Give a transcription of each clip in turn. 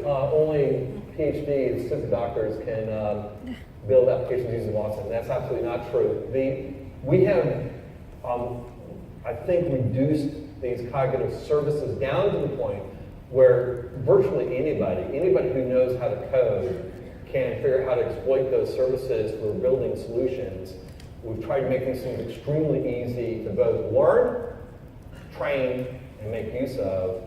only PhDs, super doctors, can build applications using Watson. That's absolutely not true. We have, I think, reduced these cognitive services down to the point where virtually anybody who knows how to code can figure out how to exploit those services for building solutions. We've tried to make these things extremely easy to both learn, train, and make use of.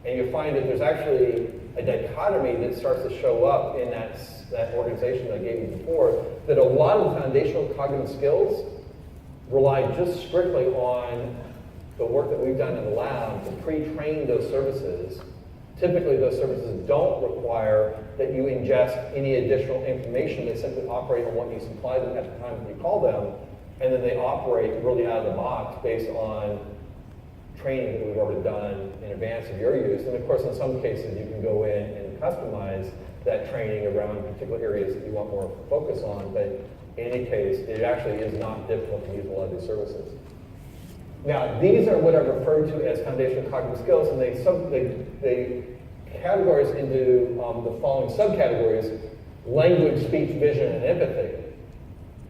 And you'll find that there's actually a dichotomy that starts to show up in that organization I gave you before, that a lot of the foundational cognitive skills rely just strictly on the work that we've done in the lab to pre-train those services. Typically, those services don't require that you ingest any additional information. They simply operate on what you supply them at the time that you call them, and then they operate really out of the box based on training that we've already done in advance of your use. And of course, in some cases, you can go in and customize that training around particular areas that you want more focus on, but in any case, it actually is not difficult to use a lot of these services. Now, these are what are referred to as foundational cognitive skills, and they categorize into the following subcategories: language, speech, vision, and empathy.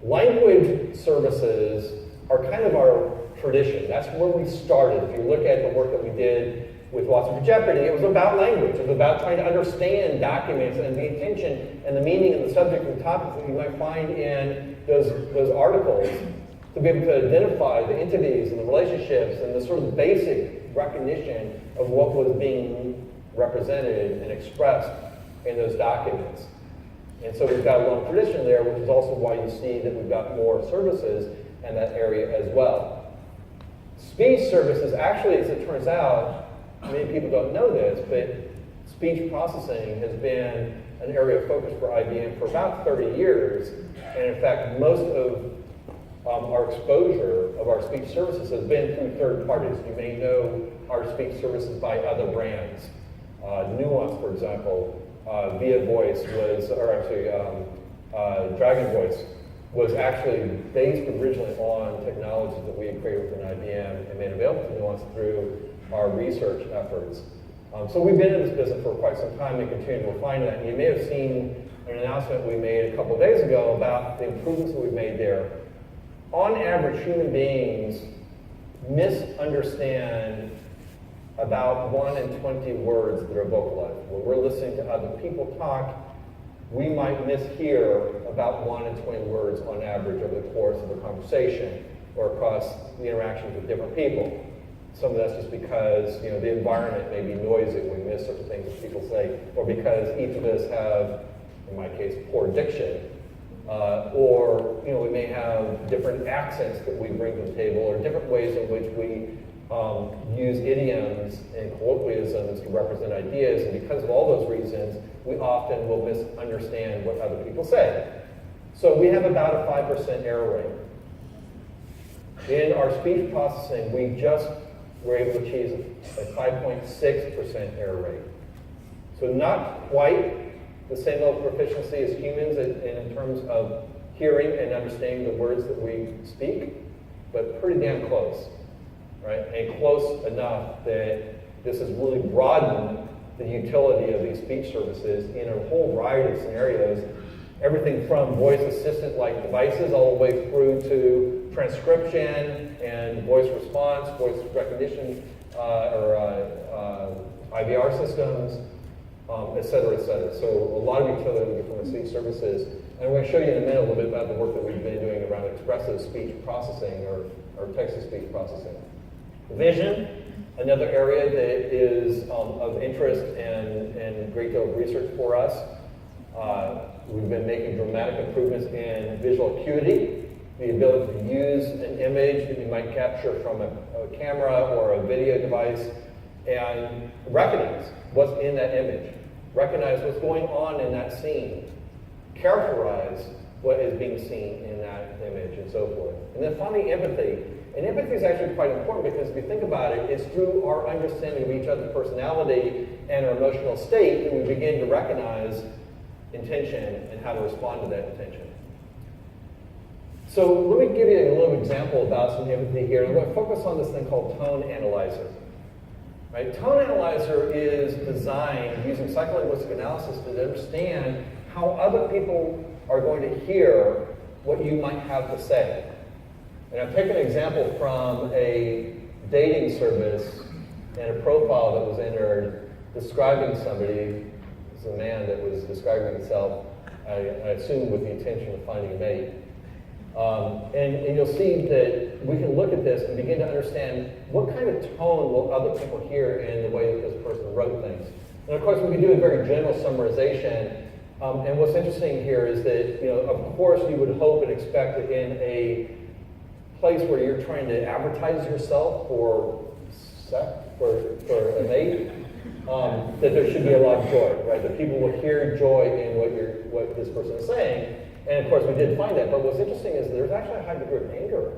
Language services are kind of our tradition. That's where we started. If you look at the work that we did with Watson for Jeopardy, it was about language. It was about trying to understand documents and the intention and the meaning and the subject and the topics that you might find in those articles, to be able to identify the entities and the relationships and the sort of basic recognition of what was being represented and expressed in those documents. And so we've got a long tradition there, which is also why you see that we've got more services in that area as well. Speech services, actually, as it turns out, many people don't know this, but speech processing has been an area of focus for IBM for about 30 years. And in fact, most of our exposure of our speech services has been through third parties. You may know our speech services by other brands. Nuance, for example, Via Voice was, or actually Dragon Voice was actually based originally on technologies that we had created within IBM and made available to Nuance through our research efforts. So we've been in this business for quite some time and continue to refine that. And you may have seen an announcement we made a couple of days ago about the improvements that we've made there. On average, human beings misunderstand about 1 in 20 words that are vocalized. When we're listening to other people talk, we might mishear about 1 in 20 words on average over the course of a conversation or across the interactions with different people. Some of that's just because the environment may be noisy, we miss certain things that people say, or because each of us have, in my case, poor diction, or we may have different accents that we bring to the table, or different ways in which we use idioms and colloquialisms to represent ideas, and because of all those reasons, we often will misunderstand what other people say. So we have about a 5% error rate. In our speech processing, we just were able to achieve a 5.6% error rate. So not quite the same level of proficiency as humans in terms of hearing and understanding the words that we speak, but pretty damn close, right? And close enough that this has really broadened the utility of these speech services in a whole variety of scenarios, everything from voice assistant-like devices all the way through to transcription and voice response, voice recognition, or IVR systems, et cetera, et cetera. So a lot of utility from the speech services. And I'm going to show you in a minute a little bit about the work that we've been doing around expressive speech processing or text-to-speech processing. Vision, another area that is of interest and great deal of research for us. We've been making dramatic improvements in visual acuity, the ability to use an image that you might capture from a camera or a video device and recognize what's in that image, recognize what's going on in that scene, characterize what is being seen in that image, and so forth. And then finally, empathy. And empathy is actually quite important because if you think about it, it's through our understanding of each other's personality and our emotional state that we begin to recognize intention and how to respond to that intention. So let me give you a little example about some empathy here. I'm going to focus on this thing called tone analyzer. Right? Tone analyzer is designed using psycholinguistic analysis to understand how other people are going to hear what you might have to say. And I've taken an example from a dating service and a profile that was entered describing somebody. It was a man that was describing himself, I assume with the intention of finding a mate. And you'll see that we can look at this and begin to understand what kind of tone will other people hear in the way that this person wrote things. And of course, we can do a very general summarization. And what's interesting here is that, of course, you would hope and expect that in a place where you're trying to advertise yourself for a mate, that there should be a lot of joy, right? That people will hear joy in what this person is saying. And of course, we did find that. But what's interesting is there's actually a high degree of anger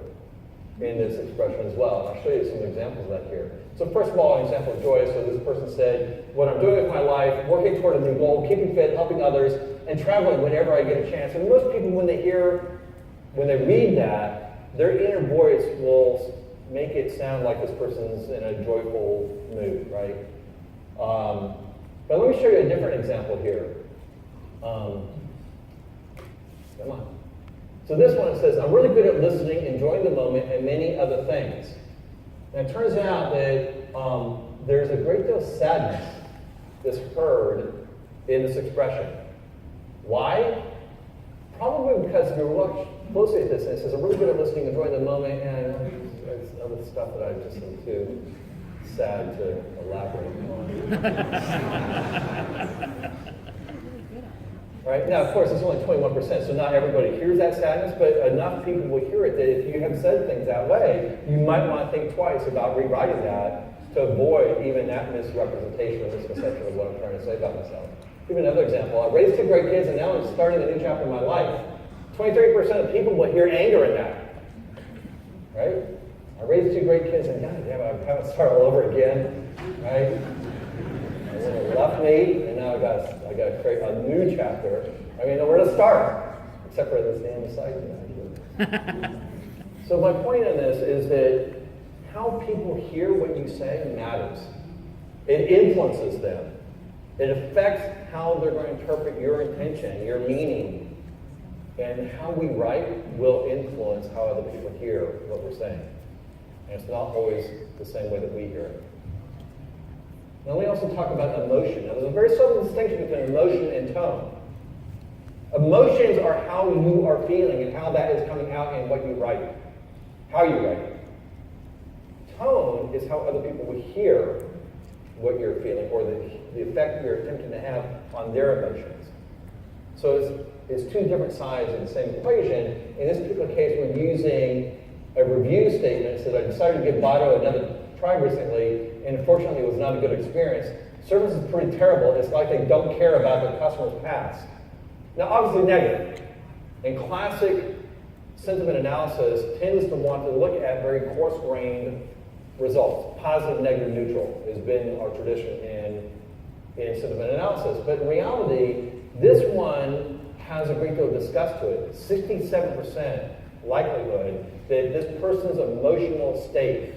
in this expression as well. And I'll show you some examples of that here. So first of all, an example of joy. So this person said, what I'm doing with my life, working toward a new goal, keeping fit, helping others, and traveling whenever I get a chance. And most people, when they read that, their inner voice will make it sound like this person's in a joyful mood, right? But let me show you a different example here. Come on. So this one, it says, I'm really good at listening, enjoying the moment, and many other things. And it turns out that there's a great deal of sadness that's heard in this expression. Why? Probably because if you look closely at this, and it says, I'm really good at listening, enjoying the moment, and there's other stuff that I just am too sad to elaborate on. Right? Now, of course, it's only 21%, so not everybody hears that sadness, but enough people will hear it that if you have said things that way, you might want to think twice about rewriting that to avoid even that misrepresentation or misconception of what I'm trying to say about myself. Give another example. I raised 2 great kids, and now I'm starting a new chapter in my life. 23% of people will hear anger in that. Right? I raised 2 great kids, and God damn it, I'm having to start all over again. Right? And then it left me, and now I got to create a new chapter. I mean, where to start, except for this damn site. So my point in this is that how people hear what you say matters. It influences them. It affects how they're going to interpret your intention, your meaning, and how we write will influence how other people hear what we're saying. And it's not always the same way that we hear it. Now we also talk about emotion. Now there's a very subtle distinction between emotion and tone. Emotions are how you are feeling and how that is coming out in what you write, how you write. Tone is how other people will hear what you're feeling or the effect you're attempting to have on their emotions. So it's 2 different sides of the same equation. In this particular case, we're using a review statement. It says, I decided to give Vado another try recently, and unfortunately it was not a good experience. Service is pretty terrible. It's like they don't care about their customers' past. Now, obviously negative. And classic sentiment analysis tends to want to look at very coarse-grained results. Positive, negative, neutral has been our tradition in sentiment analysis. But in reality, this one has a great deal of disgust to it. 67% likelihood that this person's emotional state